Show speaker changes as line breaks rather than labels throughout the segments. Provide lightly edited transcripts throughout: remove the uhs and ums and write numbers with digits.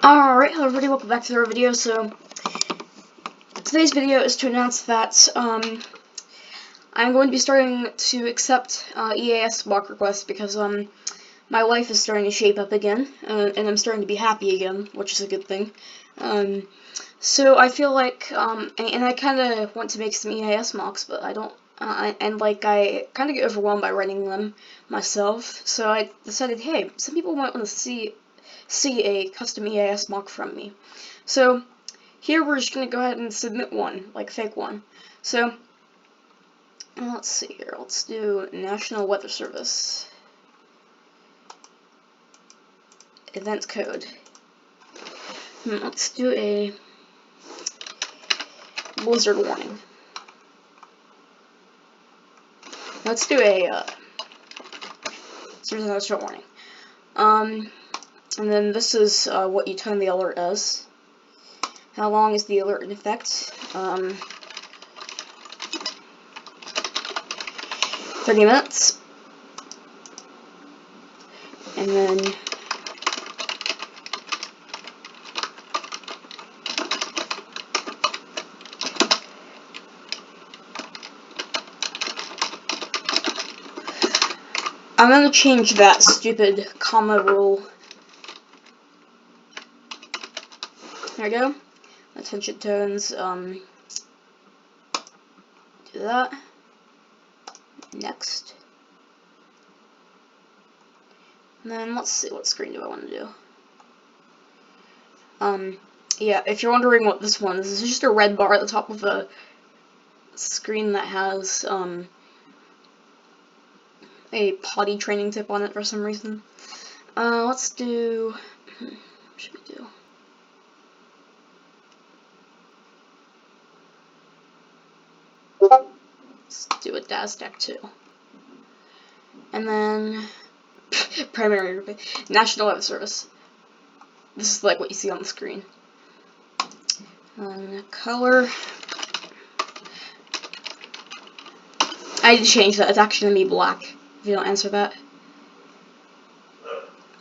Alright, hello everybody, welcome back to our video. So, today's video is to announce that, I'm going to be starting to accept, EAS Mock requests because, my life is starting to shape up again, and I'm starting to be happy again, which is a good thing. So I feel like, and I kind of want to make some EAS mocks, but I don't, I kind of get overwhelmed by writing them myself, so I decided, hey, some people might want to see a custom EAS mock from me. So here we're just going to go ahead and submit one, like fake one. So let's see here, let's do National Weather Service. Event code. Let's do a blizzard warning. Let's do a thunderstorm warning. And then this is what you turn the alert as. How long is the alert in effect? 30 minutes. And then I'm gonna change that stupid comma rule. There we go. Attention tones, do that. Next. And then let's see, what screen do I want to do? Yeah, if you're wondering what this one is, this is just a red bar at the top of a screen that has, a potty training tip on it for some reason. Let's do, what should we do? Let's do a Desc too. And then, primary interface, National Weather Service. This is like what you see on the screen. Color. I need to change that. It's actually gonna be black if you don't answer that.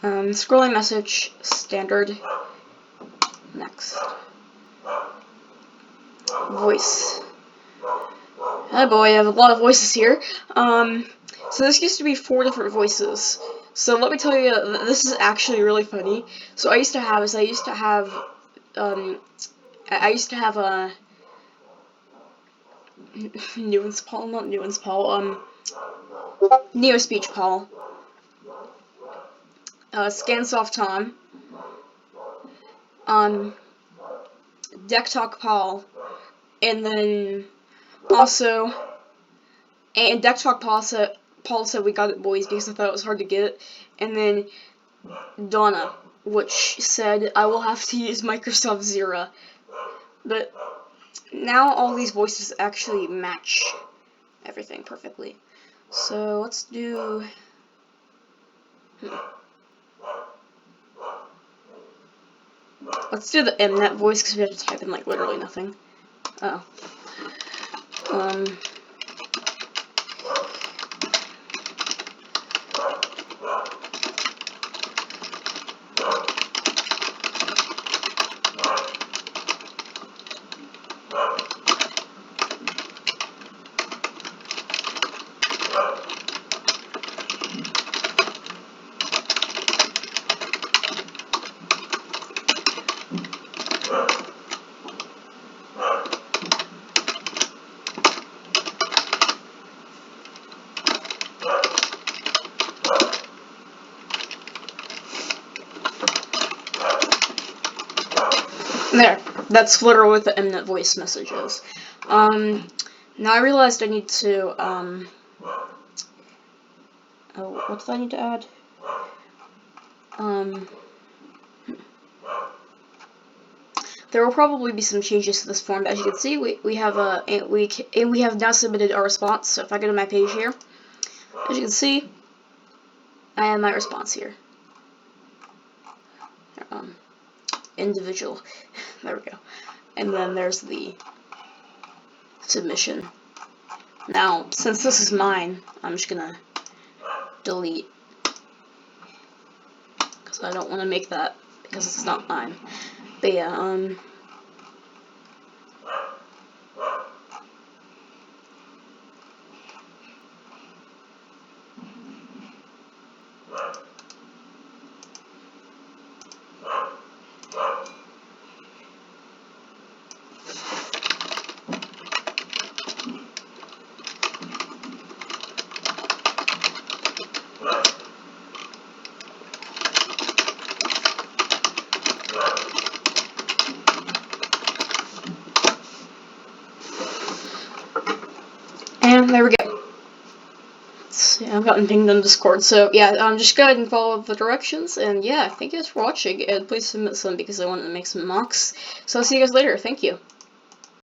Scrolling message, standard. Next. Voice. Oh boy, I have a lot of voices here. So this used to be 4 different voices. So let me tell you, this is actually really funny. So I used to have a Nuance Paul, not Nuance Paul, Neo Speech Paul, Scansoft Tom, Deck Talk Paul, and then also, and Deck Talk Paul said we got it, boys, because I thought it was hard to get, and then Donna, which said I will have to use Microsoft Zira, but now all these voices actually match everything perfectly. So let's do let's do the Mnet voice because we have to type in like literally nothing. Oh. There, that's literally what the Mnet voice message is. Now I realized I need to, oh, what did I need to add? There will probably be some changes to this form, but as you can see, we have now submitted our response. So if I go to my page here, as you can see, I have my response here. Individual. There we go. And then there's the submission. Now, since this is mine, I'm just gonna delete because I don't want to make that because it's not mine. But yeah, and there we go. So, yeah, I've gotten pinged on Discord, so yeah, just go ahead and follow the directions, and yeah, thank you guys for watching, and please submit some because I wanted to make some mocks. So I'll see you guys later, thank you.